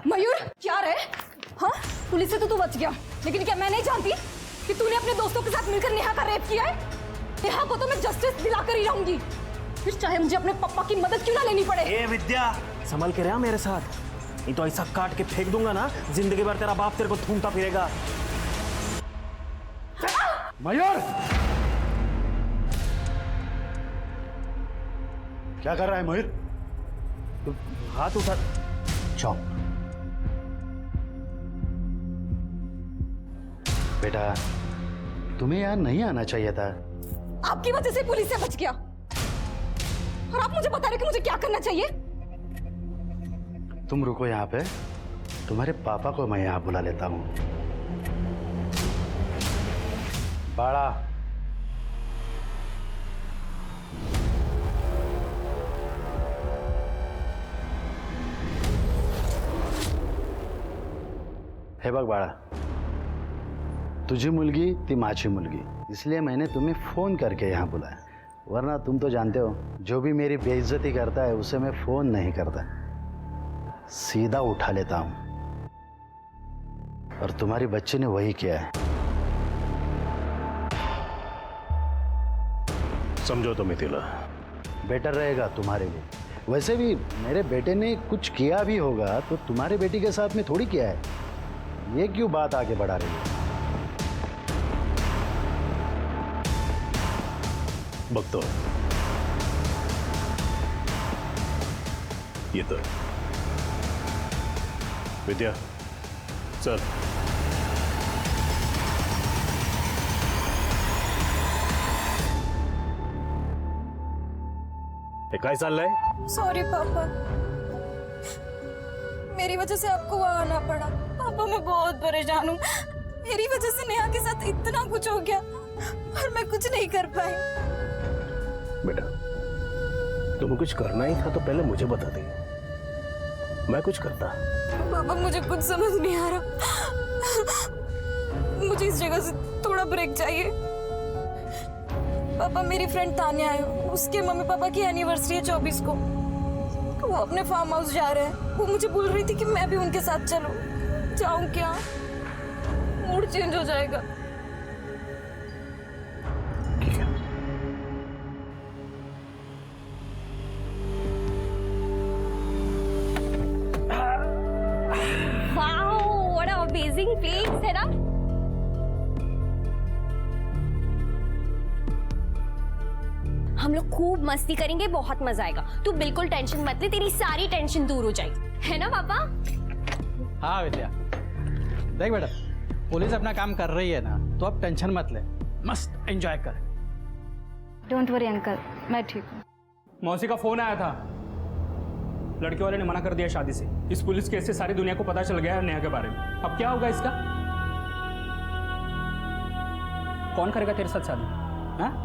मयूर क्या रे? हाँ, पुलिस से तो तू बच गया, लेकिन क्या मैं नहीं जानती कि तूने अपने दोस्तों के साथ मिलकर नेहा का रेप किया है? नेहा को तो मैं जस्टिस दिलाकर ही रहूंगी, फिर चाहे मुझे अपने पापा की मदद क्यों ना लेनी पड़े। ए विद्या, संभल के रहा मेरे साथ, नहीं तो ऐसा काट के फेंक दूंगा ना, जिंदगी भर तेरा बाप तेरे को ढूंढता फिरेगा। मयूर, क्या कर रहा है मयूर? हाथ उठा। चौप। बेटा, तुम्हें यहाँ नहीं आना चाहिए था। आपकी वजह से पुलिस से बच गया, और आप मुझे बता रहे कि मुझे क्या करना चाहिए? तुम रुको यहाँ पे, तुम्हारे पापा को मैं यहाँ बुला लेता हूँ। बाड़ा, हे बघ बाळा, तुझी मुलगी ती माझी मुलगी, इसलिए मैंने तुम्हें फोन करके यहाँ बुलाया, वरना तुम तो जानते हो जो भी मेरी बेइज्जती करता है उसे मैं फोन नहीं करता, सीधा उठा लेता हूँ। और तुम्हारी बच्ची ने वही किया है। समझो तो मिथिला, बेटर रहेगा तुम्हारे लिए। वैसे भी मेरे बेटे ने कुछ किया भी होगा तो तुम्हारे बेटी के साथ में थोड़ी किया है, ये क्यों बात आगे बढ़ा रही है? बघतो येतं। विद्या चल। हे काय चाललंय? सॉरी पापा, मेरी वजह से आपको वहां आना पड़ा। पापा मैं बहुत परेशान हूँ, मेरी वजह से नेहा के साथ इतना कुछ हो गया और मैं कुछ नहीं कर पाई। बेटा, तुम्हें कुछ करना ही था तो पहले मुझे बता दे, मैं कुछ करता। पापा मुझे कुछ समझ नहीं आ रहा, मुझे इस जगह से थोड़ा ब्रेक चाहिए। पापा मेरी फ्रेंड तान्या है, उसके मम्मी पापा की एनिवर्सरी है 24 को, वो अपने फार्म हाउस जा रहे हैं। वो मुझे बोल रही थी कि मैं भी उनके साथ चलूं, जाऊं क्या? मूड चेंज हो जाएगा। ठीक है। Wow, what a amazing place है ना। हम लोग खूब मस्ती करेंगे, बहुत मजा आएगा। तू बिल्कुल टेंशन मत ले, तेरी सारी टेंशन दूर हो जाएगी, है ना पापा? हाँ विद्या, देख बेटा, पुलिस अपना काम कर रही है ना, तो अब टेंशन मत ले, मस्त एंजॉय कर। डोंट वरी अंकल, मैं ठीक हूँ। मौसी का फोन आया था, लड़के वाले ने मना कर दिया शादी से। इस पुलिस केस से सारी दुनिया को पता चल गया है नेहा के बारे में। अब क्या होगा इसका? कौन करेगा तेरे साथ शादी? हाँ?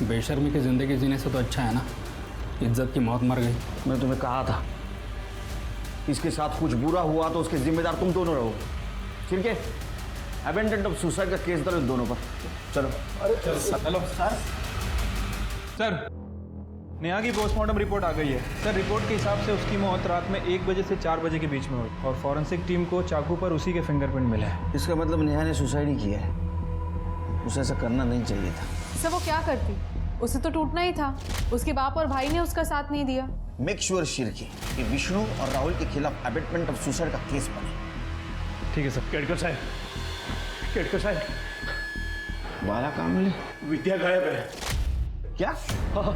बेशर्मी की जिंदगी जीने से तो अच्छा है ना, इज्जत की मौत मर गई। मैं तुम्हें कहा था, इसके साथ कुछ बुरा हुआ तो उसके जिम्मेदार तुम दोनों रहोगे। ठीक है, अबेंडेंट ऑफ सुसाइड का केस दर्ज दोनों पर। चलो। अरे चलो सर। सर, नेहा की पोस्टमार्टम रिपोर्ट आ गई है। सर, रिपोर्ट के हिसाब से उसकी मौत रात में 1 बजे से 4 बजे के बीच में हुई, और फॉरेंसिक टीम को चाकू पर उसी के फिंगरप्रिंट मिले हैं। इसका मतलब नेहा ने सुसाइड ही किया है, उसे ऐसा करना नहीं चाहिए था। सर वो क्या करती, उसे तो टूटना ही था, उसके बाप और भाई ने उसका साथ नहीं दिया। मेक श्योर शिरकी कि विष्णु और राहुल के खिलाफ अबेटमेंट ऑफ सुसाइड का केस बने। ठीक है सर। केड़कर साहब, केड़कर साहब, बाला काम मिले। विद्या गायब है। क्या? हाँ,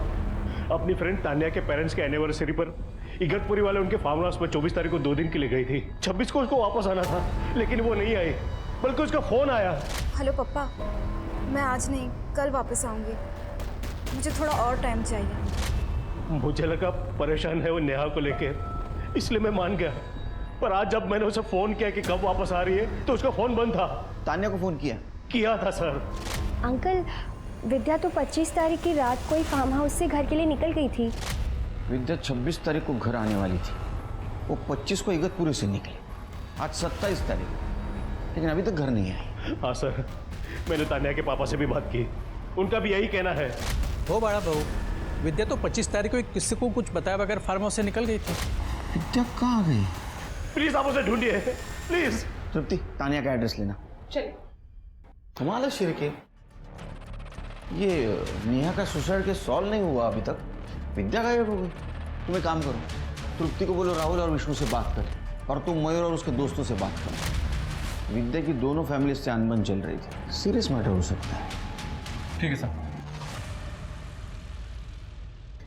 अपनी फ्रेंड तान्या के पेरेंट्स के एनिवर्सरी पर इगतपुरी वाले उनके फार्म हाउस में 24 तारीख को 2 दिन के लिए गई थी। 26 को उसको वापस आना था, लेकिन वो नहीं आई, बल्कि उसका फोन आया। हेलो पप्पा, मैं आज नहीं कल वापस आऊंगी, मुझे थोड़ा और टाइम चाहिए। मुझे लगा परेशान है वो नेहा को लेकर, इसलिए मैं मान गया। पर आज जब मैंने उसे फोन किया कि कब वापस आ रही है, तो उसका फोन बंद था। तान्या को फोन किया था सर। अंकल, विद्या तो 25 तारीख की रात को ही फार्म हाउस से घर के लिए निकल गई थी। विद्या 26 तारीख को घर आने वाली थी, वो 25 को इगतपुरी से निकले, आज 27 तारीख, लेकिन अभी तक घर नहीं आई। हाँ सर, मैंने तान्या के पापा से भी बात की, उनका भी यही कहना है। हो बड़ा बहू, विद्या तो 25 तारीख को किसी को कुछ बताया बगैर फार्म हाउस से निकल गई थी। विद्या कहाँ गई? प्लीज आप उसे ढूंढिए, प्लीज। तृप्ति, तानिया का एड्रेस लेना। चलिए। तुम्हारा शिर के ये नेहा का सुसाइड केस सॉल्व नहीं हुआ अभी तक, विद्या गायब हो गई। तुम एक काम करो, तृप्ति को बोलो राहुल और विष्णु से बात करे, और तुम मयूर और उसके दोस्तों से बात करो। विद्या की दोनों फैमिली से अनबन चल रही थी, सीरियस मैटर हो सकता है। ठीक है सर।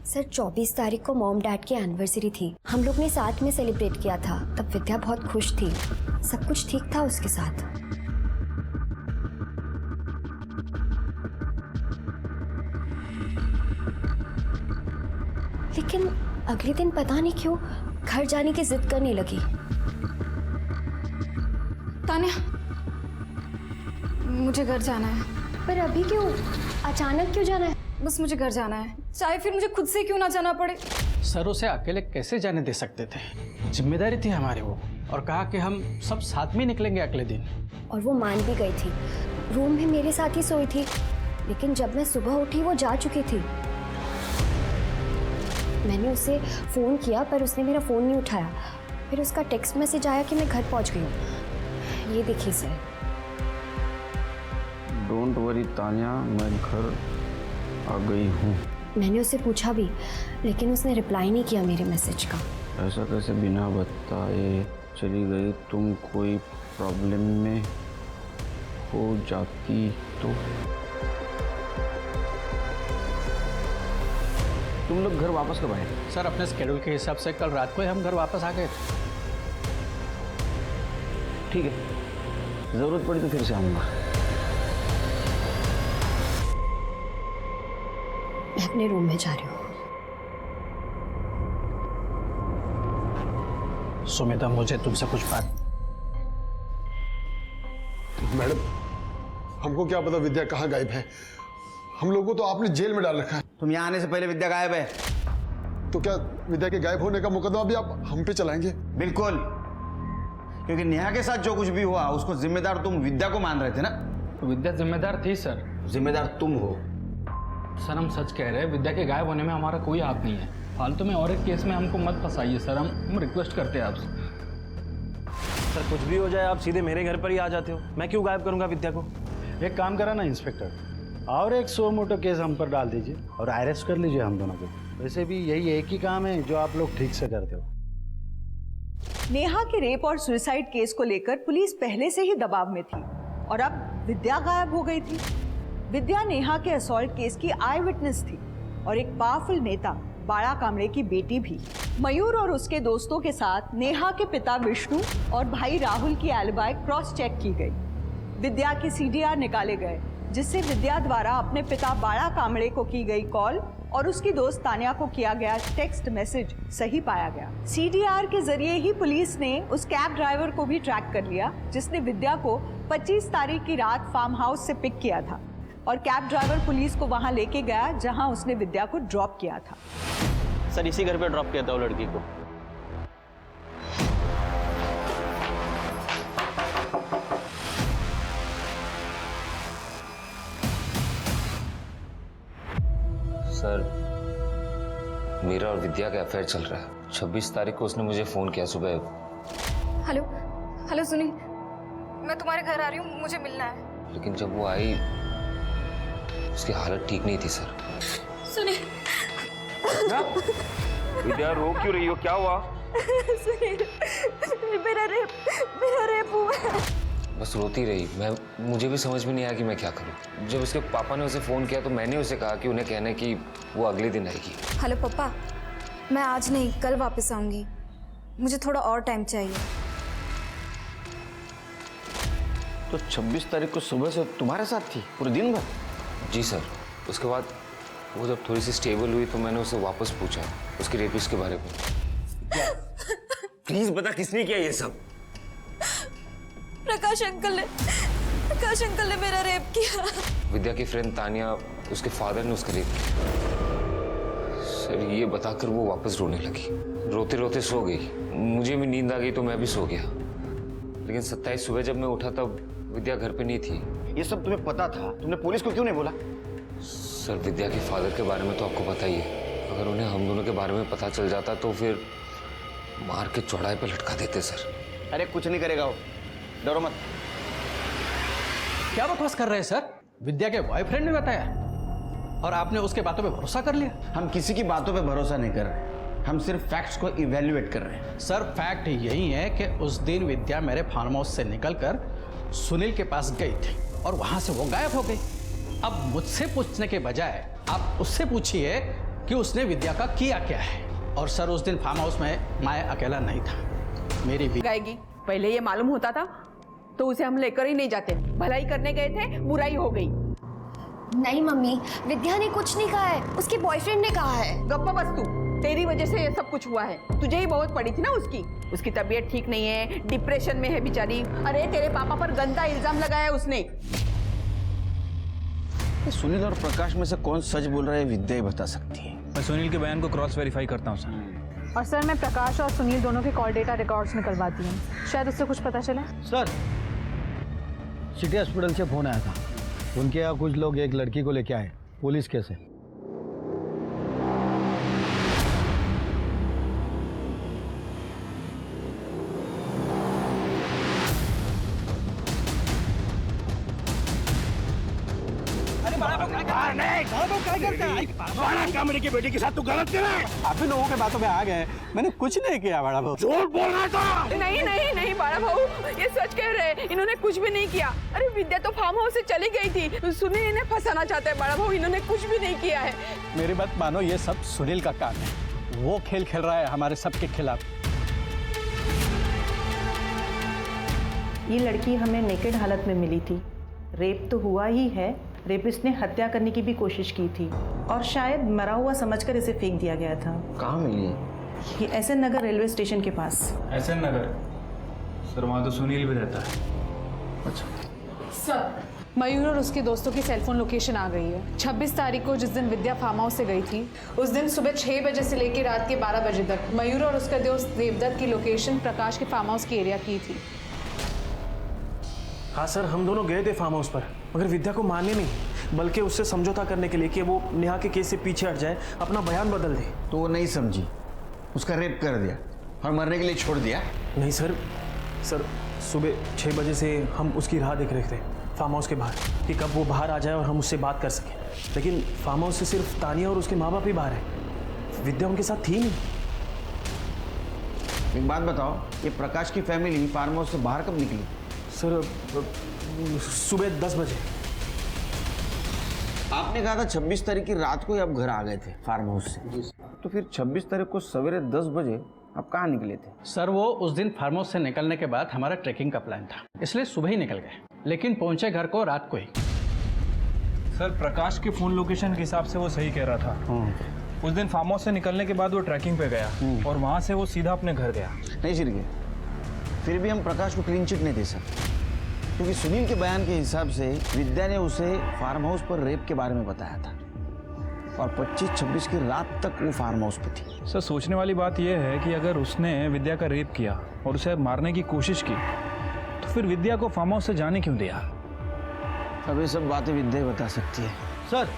सर 24 तारीख को मॉम डैड की एनिवर्सरी थी, हम लोग ने साथ में सेलिब्रेट किया था। तब विद्या बहुत खुश थी, सब कुछ ठीक था उसके साथ। लेकिन अगले दिन पता नहीं क्यों घर जाने की जिद करने लगी। तान्या, मुझे घर जाना है। पर अभी क्यों, अचानक क्यों जाना है? बस मुझे घर जाना है, चाहे फिर मुझे खुद से क्यों ना जाना पड़े। सर उसे अकेले कैसे जाने दे सकते थे, जिम्मेदारी थी हमारी वो, और कहा कि हम सब साथ में निकलेंगे अगले दिन। और वो मान भी गई थी, रूम में मेरे साथ ही सोई थी। लेकिन जब मैं सुबह उठी वो जा चुकी थी। मैंने उसे फ़ोन किया पर उसने मेरा फ़ोन नहीं उठाया। फिर उसका टेक्स्ट मैसेज आया कि मैं घर पहुंच गई हूँ। ये देखिए सर। डोंट वरी तानिया, मैं घर आ गई हूँ। मैंने उससे पूछा भी, लेकिन उसने रिप्लाई नहीं किया मेरे मैसेज का। ऐसा कैसे बिना बताए चली गई? तुम कोई प्रॉब्लम में हो जाती तो? तुम लोग घर वापस कब आए? सर अपने स्केड्यूल के हिसाब से कल रात को ही हम घर वापस आ गए थे। ठीक है, जरूरत पड़ी तो फिर से आऊंगा। मैं अपने रूम में जा रही हूँ। सुमिता, मुझे तुमसे कुछ बात। मैडम, हमको क्या पता विद्या कहाँ गायब है? हम लोगों को तो आपने जेल में डाल रखा है। तुम यहाँ आने से पहले विद्या गायब है। तो क्या विद्या के गायब होने का मुकदमा भी आप हम पे चलाएंगे? बिल्कुल, क्योंकि नेहा के साथ जो कुछ भी हुआ उसको जिम्मेदार तुम विद्या को मान रहे थे ना? विद्या जिम्मेदार थी सर। जिम्मेदार तुम हो। सर हम सच कह रहे हैं, विद्या के गायब होने में हमारा कोई हाथ नहीं है। फालतू में और एक केस में हमको मत फंसाइए सर, हम रिक्वेस्ट करते हैं आपसे। सर कुछ भी हो जाए आप सीधे मेरे घर पर ही आ जाते हो, मैं क्यों गायब करूंगा विद्या को? एक काम करा ना इंस्पेक्टर, और एक 100 मोटो केस हम पर डाल दीजिए और अरेस्ट कर लीजिए हम दोनों को। वैसे भी यही एक ही काम है जो आप लोग ठीक से करते हो। नेहा के रेप और सुसाइड केस को लेकर पुलिस पहले से ही दबाव में थी और अब विद्या गायब हो गई थी। विद्या नेहा के असॉल्ट केस की आई विटनेस थी और एक पावरफुल नेता बाड़ा कामड़े की बेटी भी। मयूर और उसके दोस्तों के साथ नेहा के पिता विष्णु और भाई राहुल की एलिबाई क्रॉस चेक की गई। विद्या के सीडीआर निकाले गए, जिससे विद्या द्वारा अपने पिता बाड़ा कामड़े को की गई कॉल और उसकी दोस्त तान्या को किया गया टेक्स्ट मैसेज सही पाया गया। सीडीआर के जरिए ही पुलिस ने उस कैब ड्राइवर को भी ट्रैक कर लिया जिसने विद्या को 25 तारीख की रात फार्म हाउस से पिक किया था और कैब ड्राइवर पुलिस को वहां लेके गया जहां उसने विद्या को ड्रॉप किया था। सर इसी घर पे ड्रॉप किया था वो लड़की को। सर मेरा और विद्या का अफेयर चल रहा है। 26 तारीख को उसने मुझे फोन किया सुबह। हेलो हेलो, सुनिए, मैं तुम्हारे घर आ रही हूँ, मुझे मिलना है। लेकिन जब वो आई उसकी हालत ठीक नहीं थी सर। सुनिए। विद्या रो क्यों रही हो, क्या हुआ? सुनिए, मेरा रेप हुआ है। बस रोती रही। मुझे भी समझ में नहीं आया कि मैं क्या करूं। जब उसके पापा ने उसे फ़ोन किया तो मैंने उसे कहा कि उन्हें कहना कि वो अगले दिन आएगी। हेलो पापा, मैं आज नहीं कल वापस आऊंगी, मुझे थोड़ा और टाइम चाहिए। तो 26 तारीख को सुबह से तुम्हारे साथ थी पूरे दिन भर? जी सर। उसके बाद वो जब थोड़ी सी स्टेबल हुई तो मैंने उसे वापस पूछा उसके रेपिस्ट के बारे में। प्लीज बता किसने किया ये सब? प्रकाश अंकल ने मेरा रेप किया। विद्या की फ्रेंड तानिया, उसके फादर ने उसका रेप किया। सर ये बताकर वो वापस रोने लगी, रोते रोते सो गई। मुझे भी नींद आ गई तो मैं भी सो गया। लेकिन 27 सुबह जब मैं उठा तब विद्या घर पे नहीं थी। ये सब तुम्हें पता था, तुमने पुलिस को क्यों नहीं बोला? सर विद्या के फादर के बारे में तो आपको पता ही है। अगर उन्हें हम दोनों के बारे में पता चल जाता तो फिर मार के चौड़ाई पे लटका देते सर। अरे कुछ नहीं करेगा वो, डरो मत। क्या बकवास कर रहे हैं सर? विद्या के बॉयफ्रेंड ने बताया और आपने उसके बातों पे भरोसा कर लिया? हम किसी की बातों पे भरोसा नहीं कर रहे, हम सिर्फ फैक्ट्स को इवेल्युएट कर रहे हैं। सर फैक्ट यही है कि उस दिन विद्या मेरे फार्म हाउस से निकलकर सुनील के पास गई थी और वहां से वो गायब हो गई। अब मुझसे पूछने के बजाय आप उससे पूछिए कि उसने विद्या का किया क्या है। और सर उस दिन फार्म हाउस में मैं अकेला नहीं था, मेरी भी गाएगी। पहले ये मालूम होता था तो उसे हम लेकर ही नहीं जाते। भलाई करने गए थे, बुराई हो गई। नहीं मम्मी, विद्या ने कुछ नहीं कहा है, उसके बॉयफ्रेंड ने कहा है। गप्पा बस तू, तेरी वजह से ये सब कुछ हुआ है। तुझे ही बहुत पड़ी थी ना उसकी तबीयत ठीक नहीं है, डिप्रेशन में है बेचारी। अरे तेरे पापा पर गंदा इल्जाम लगाया उसने। सुनील और प्रकाश में से कौन सच बोल रहा है विद्या ही बता सकती है। मैं सुनील के बयान को क्रॉस वेरीफाई करता हूँ सर। और सर मैं प्रकाश और सुनील दोनों के कॉल डेटा रिकॉर्ड्स निकलवाती हूँ, शायद उससे कुछ पता चले। सर सिटी हॉस्पिटल से फोन आया था, उनके यहाँ कुछ लोग एक लड़की को लेके आए पुलिस केस है। कमरे की बेटी के साथ तू गलत कर रहा है। आप भी लोगों के बातों में आ गए, मैंने कुछ नहीं किया बड़ा भाऊ। झूठ बोल रहा था। नहीं नहीं नहीं बड़ा भाऊ, ये सच कह रहे हैं, इन्होंने कुछ भी नहीं किया। अरे विद्या तो फार्म हाउस से चली गई थी, सुनील इन्हें फंसाना चाहते हैं। बड़ा भाऊ इन्होंने कुछ भी नहीं किया है। मेरी बात मानो, ये सब सुनील का काम है। वो खेल खेल रहा है हमारे सबके खिलाफ। ये लड़की हमें नेकेड हालत में मिली थी। रेप तो हुआ ही है, रेपिस्ट ने हत्या करने की भी कोशिश की थी और शायद मरा हुआ समझकर इसे फेंक दिया गया था। कहाँ मिली है? ये एसएन नगर रेलवे स्टेशन के पास। एसएन नगर? सर वहाँ तो सुनील भी रहता है। अच्छा सर मयूर और उसके दोस्तों की सेलफोन लोकेशन आ गई है। 26 तारीख को जिस दिन विद्या फार्म हाउस से गई थी, उस दिन सुबह 6 बजे से लेकर रात के 12 बजे तक मयूर और उसका दोस्त देवदत्त की लोकेशन प्रकाश के फार्म हाउस की एरिया की थी। हाँ सर, हम दोनों गए थे फार्म हाउस पर, मगर विद्या को मारने नहीं बल्कि उससे समझौता करने के लिए कि वो नेहा के केस से पीछे हट जाए, अपना बयान बदल दे। तो वो नहीं समझी, उसका रेप कर दिया और मरने के लिए छोड़ दिया? नहीं सर, सुबह 6 बजे से हम उसकी राह देख रहे थे फार्म हाउस के बाहर कि कब वो बाहर आ जाए और हम उससे बात कर सकें। लेकिन फार्म हाउस से सिर्फ तानिया और उसके माँ बाप ही बाहर है, विद्या उनके साथ थी नहीं। एक बात बताओ, ये प्रकाश की फैमिली फार्म हाउस से बाहर कब निकली? सर सुबह 10 बजे। आपने कहा था 26 तारीख की रात को ही आप घर आ गए थे फार्म हाउस से, तो फिर 26 तारीख को सवेरे 10 बजे आप कहाँ निकले थे? सर वो उस दिन फार्म हाउस से निकलने के बाद हमारा ट्रैकिंग का प्लान था, इसलिए सुबह ही निकल गए, लेकिन पहुंचे घर को रात को ही। सर प्रकाश के फोन लोकेशन के हिसाब से वो सही कह रहा था। उस दिन फार्म हाउस से निकलने के बाद वो ट्रैकिंग पे गया और वहाँ से वो सीधा अपने घर गया। नहीं शिरके, फिर भी हम प्रकाश को क्लीन चिट नहीं दे सकते, क्योंकि सुनील के बयान के हिसाब से विद्या ने उसे फार्म हाउस पर रेप के बारे में बताया था और 25-26 की रात तक वो फार्म हाउस पे थी। सर सोचने वाली बात यह है कि अगर उसने विद्या का रेप किया और उसे मारने की कोशिश की तो फिर विद्या को फार्म हाउस से जाने क्यों दिया? अब ये सब बातें विद्या ही बता सकती है। सर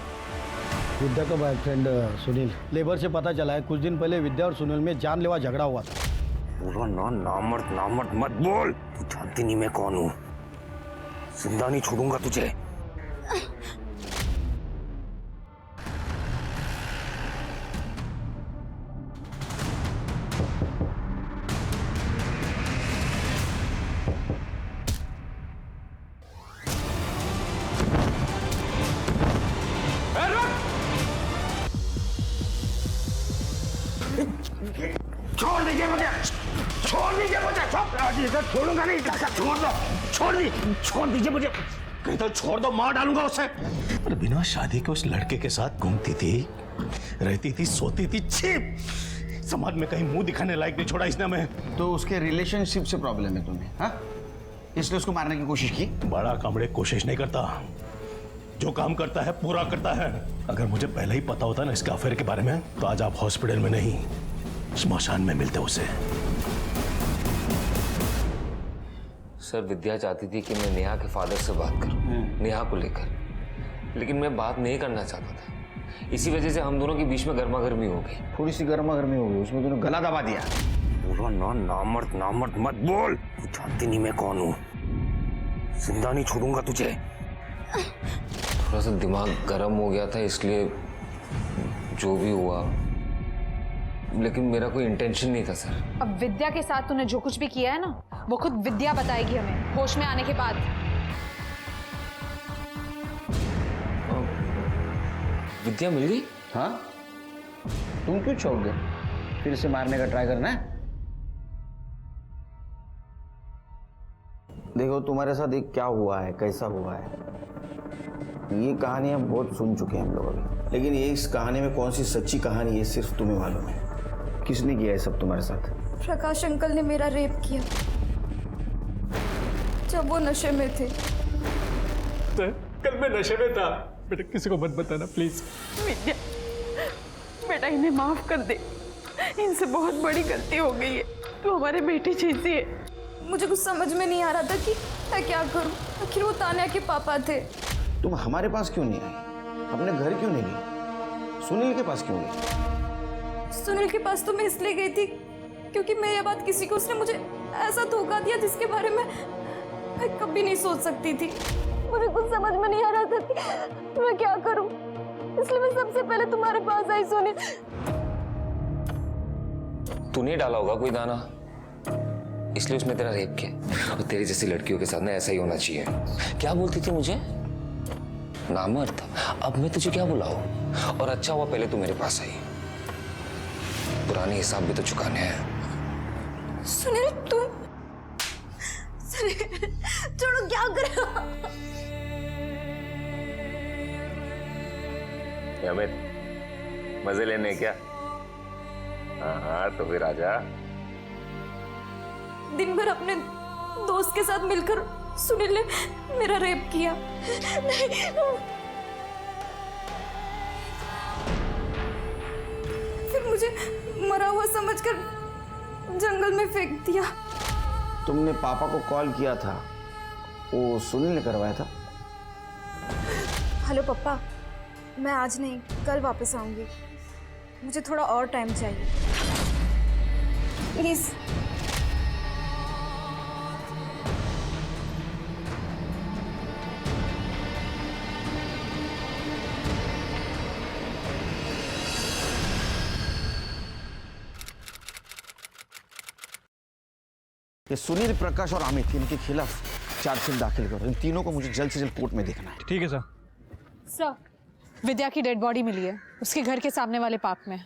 विद्या का बॉयफ्रेंड सुनील, लेबर से पता चला है कुछ दिन पहले विद्या और सुनील में जानलेवा झगड़ा हुआ था। पूरा नामर्द मत बोल, तू जानती नहीं मैं कौन हूँ, जिंदा नहीं छोड़ूंगा तुझे। छोड़ दीजिए मुझे, छोड़ दीजिए मुझे, छोड़ूंगा नहीं, छोड़ दो, छोड़ दीजिए मुझे, कहीं तो छोड़ दो, मार डालूंगा उसे। पर बिना शादी के उस लड़के के साथ घूमती थी, रहती थी, सोती थी, छिप समाज में कहीं मुंह दिखाने लायक नहीं छोड़ा इसने हमें। तो उसके रिलेशनशिप से प्रॉब्लम है तुम्हें, हाँ? इसलिए उसको मारने की कोशिश की? बड़ा कमरे कोशिश नहीं करता, जो काम करता है पूरा करता है। अगर मुझे पहले ही पता होता ना इसके अफेयर के बारे में, तो आज आप हॉस्पिटल में नहीं स्मशान में मिलते उसे। सर, विद्या चाहती थी कि मैं नेहा के फादर से बात करूं, नेहा को लेकर, लेकिन मैं बात नहीं करना चाहता था। इसी वजह से हम दोनों के बीच में गर्मा गर्मी हो गई। थोड़ी सी गर्मा गर्मी हो गई, उसमें तूने गला दबा दिया। बोलो ना, नामर्द नामर्द मत बोल। तू जानती नहीं मैं कौन हूँ, जिंदा नहीं छोड़ूंगा तुझे। थोड़ा सा दिमाग गर्म हो गया था, इसलिए जो भी हुआ, लेकिन मेरा कोई इंटेंशन नहीं था सर। अब विद्या के साथ तूने जो कुछ भी किया है ना, वो खुद विद्या बताएगी हमें होश में आने के बाद। विद्या मिल गई? हाँ, तुम क्यों छोड़ गए? फिर से मारने का ट्राई करना है? देखो तुम्हारे साथ एक क्या हुआ है, कैसा हुआ है, ये कहानी हम बहुत सुन चुके हैं हम लोग अभी, लेकिन ये इस कहानी में कौन सी सच्ची कहानी है सिर्फ तुम्हें मालूम है। किसने किया है सब तुम्हारे साथ? प्रकाश अंकल ने मेरा रेप किया जब वो नशे में थे। सर, कल मैं नशे में था। बेटा किसी को मत बताना प्लीज। विद्या, बेटा इन्हें माफ कर दे, इनसे बहुत बड़ी गलती हो गई है। तू हमारे बेटे जैसी है। मुझे कुछ समझ में नहीं आ रहा था कि मैं क्या करूं। आखिर वो तान्या के पापा थे। तुम हमारे पास क्यों नहीं आई? अपने घर क्यों नहीं गई? सुनील के पास क्यों गई? सुनील के पास तो मैं इसलिए गई थी क्योंकि मैं ये बात किसी को, उसने मुझे ऐसा धोखा दिया जिसके बारे में मैं कभी नहीं सोच सकती थी। मुझे कुछ समझ में नहीं आ रहा था कि मैं क्या करूं, इसलिए मैं सबसे पहले तुम्हारे पास आई। सुनील, तूने डाला होगा कोई दाना, इसलिए उसने तेरा रेप किया। और तेरी जैसी लड़कियों के साथ ना ऐसा ही होना चाहिए। क्या बोलती थी मुझे? नामर्द। अब मैं तुझे क्या बुलाऊं? और अच्छा हुआ पहले तू मेरे पास आई, पुराने हिसाब भी तो चुकाने हैं। सुनील तुम छोड़ो, क्या कर रहे हो? अमित, मजे लेने क्या? हाँ तो फिर आजा। दिन भर अपने दोस्त के साथ मिलकर सुनील ने मेरा रेप किया। फिर मुझे मरा हुआ समझकर जंगल में फेंक दिया। तुमने पापा को कॉल किया था, वो सुनील ने करवाया था? हेलो पापा, मैं आज नहीं कल वापस आऊंगी। मुझे थोड़ा और टाइम चाहिए प्लीज। ये सुनील, प्रकाश और अमित, इनके खिलाफ चार्जशीट दाखिल करो। इन तीनों को मुझे जल्द से जल्द कोर्ट में देखना है। ठीक है सर। सर, विद्या की डेड बॉडी मिली है उसके घर के सामने वाले पार्क में।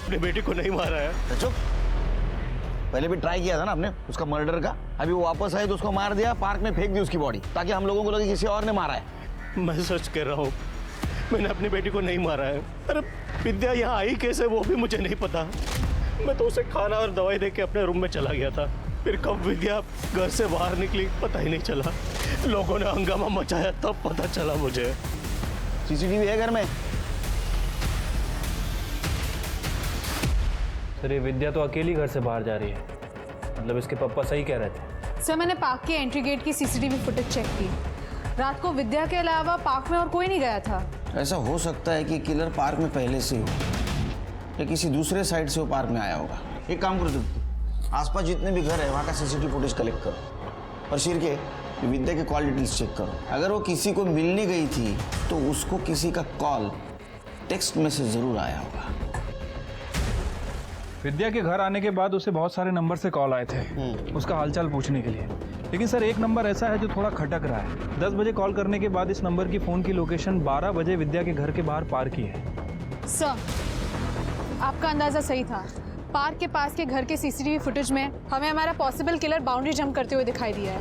अपने बेटे को नहीं मारा है। चुप। पहले भी ट्राई किया था ना आपने उसका मर्डर का। अभी वो वापस आए तो उसको मार दिया, पार्क में फेंक दी उसकी बॉडी, ताकि हम लोगों को लगे किसी और ने मारा है। मैं सच कह रहा हूँ, मैंने अपनी बेटी को नहीं मारा है। अरे विद्या यहाँ आई कैसे वो भी मुझे नहीं पता। मैं तो उसे खाना और दवाई देके अपने रूम में चला गया था। फिर कब विद्या घर से बाहर निकली पता ही नहीं चला। लोगों ने हंगामा मचाया तब पता चला मुझे। सीसीटीवी है घर में? सर, ये विद्या तो अकेली घर से बाहर जा रही है, मतलब इसके पापा सही कह रहे थे। सर, मैंने पार्क के एंट्री गेट की सीसीटीवी फुटेज चेक की। रात को विद्या के अलावा पार्क में और कोई नहीं गया था। ऐसा हो सकता है कि किलर पार्क में पहले से हो या किसी दूसरे साइड से वो पार्क में आया होगा। एक काम करो, आसपास जितने भी घर है वहाँ का सीसीटीवी फुटेज कलेक्ट करो और शिर के विद्या के कॉल डिटेल्स चेक करो। अगर वो किसी को मिलने गई थी तो उसको किसी का कॉल, टेक्स्ट मैसेज जरूर आया होगा। विद्या के घर आने के बाद उसे बहुत सारे नंबर से कॉल आए थे उसका हालचाल पूछने के लिए, लेकिन सर एक नंबर ऐसा है जो थोड़ा खटक रहा है। 10 बजे कॉल करने के बाद इस नंबर की फ़ोन की लोकेशन 12 बजे विद्या के घर के बाहर पार की है। सर, आपका अंदाज़ा सही था। पार्क के पास के घर के सीसीटीवी फुटेज में हमें हमारा पॉसिबल किलर बाउंड्री जंप करते हुए दिखाई दिया है।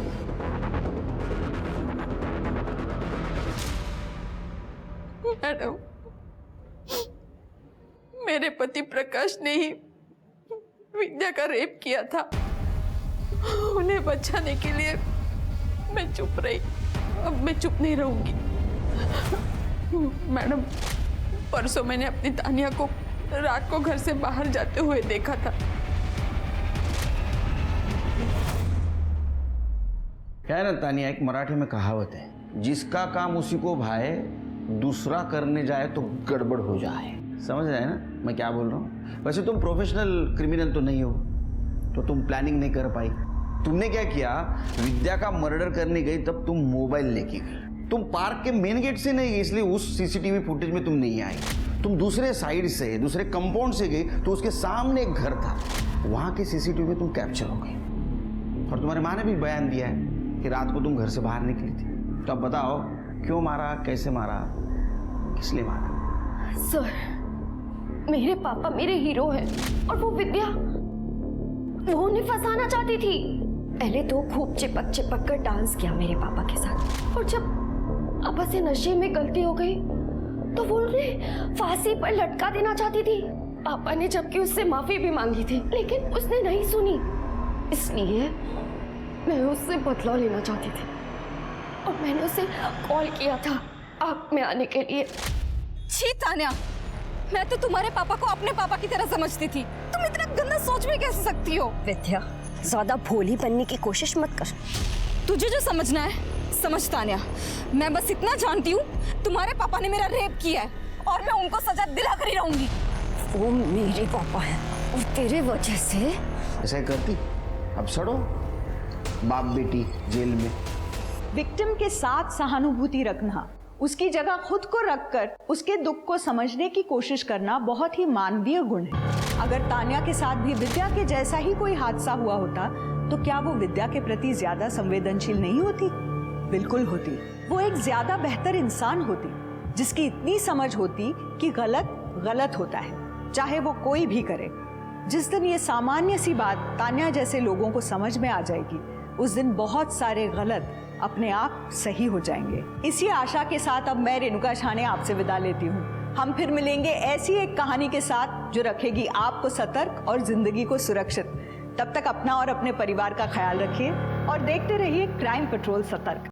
मैडम, मेरे पति प्रकाश ने ही विद्या का रेप किया था। उन्हें बचाने के लिए मैं चुप रही, अब मैं चुप नहीं रहूंगी। मैडम, परसों मैंने अपनी तानिया को रात को घर से बाहर जाते हुए देखा था। क्या है ना तानिया, एक मराठी में कहावत है, जिसका काम उसी को भाए, दूसरा करने जाए तो गड़बड़ हो जाए। समझ रहे हैं ना मैं क्या बोल रहा हूँ? वैसे तुम प्रोफेशनल क्रिमिनल तो नहीं हो, तो तुम प्लानिंग नहीं कर पाई। तुमने क्या किया, विद्या का मर्डर करने गई तब तुम मोबाइल लेके गई। तुम पार्क के मेन गेट से नहीं गई, इसलिए उस सीसीटीवी फुटेज में तुम नहीं आई। तुम दूसरे साइड से, दूसरे कंपाउंड से गई, तो उसके सामने एक घर था, वहां के सीसीटीवी में तुम कैप्चर हो गई। और तुम्हारे माँ ने भी बयान दिया है कि रात को तुम घर से बाहर निकली थी। तो अब बताओ, क्यों मारा, कैसे मारा, किस लिए मारा? सर, मेरे पापा मेरे हीरो हैं और वो विद्या, वो उन्हें फंसाना चाहती थी। पहले तो खूब चिपक चिपक कर डांस किया मेरे पापा के साथ, और जब पापा से नशे में गलती हो गई तो वो उन्हें फांसी पर लटका देना चाहती थी। पापा ने जबकि उससे माफी भी मांगी थी, लेकिन उसने नहीं सुनी। इसलिए मैं उससे बदला लेना चाहती थी और मैंने उसे कॉल किया था आग में आने के लिए। छी तान्या, मैं तो तुम्हारे पापा को अपने पापा की तरह समझती थी। तुम इतना गंदा सोच में कैसे सकती हो? विद्या, ज्यादा भोली बनने की कोशिश मत कर। तुझे जो समझना है समझ तान्या, मैं बस इतना जानती हूँ, तुम्हारे पापा ने मेरा रेप किया है और मैं उनको सजा दिला कर ही रहूंगी। वो मेरे पापा है और तेरे वजह से ऐसा ही करती, अब सड़ो बाप बेटी जेल में। विक्टिम के साथ सहानुभूति रखना, उसकी जगह खुद को रखकर उसके दुख को समझने की कोशिश करना बहुत ही मानवीय गुण है। अगर तान्या के साथ भी विद्या के जैसा ही कोई हादसा हुआ होता तो क्या वो विद्या के प्रति ज्यादा संवेदनशील नहीं होती? बिल्कुल होती। वो एक ज्यादा बेहतर इंसान होती, जिसकी इतनी समझ होती कि गलत गलत होता है, चाहे वो कोई भी करे। जिस दिन ये सामान्य सी बात तान्या जैसे लोगों को समझ में आ जाएगी, उस दिन बहुत सारे गलत अपने आप सही हो जाएंगे। इसी आशा के साथ अब मैं रेणुका छाने आपसे विदा लेती हूँ। हम फिर मिलेंगे ऐसी एक कहानी के साथ जो रखेगी आपको सतर्क और जिंदगी को सुरक्षित। तब तक अपना और अपने परिवार का ख्याल रखिए और देखते रहिए क्राइम पेट्रोल सतर्क।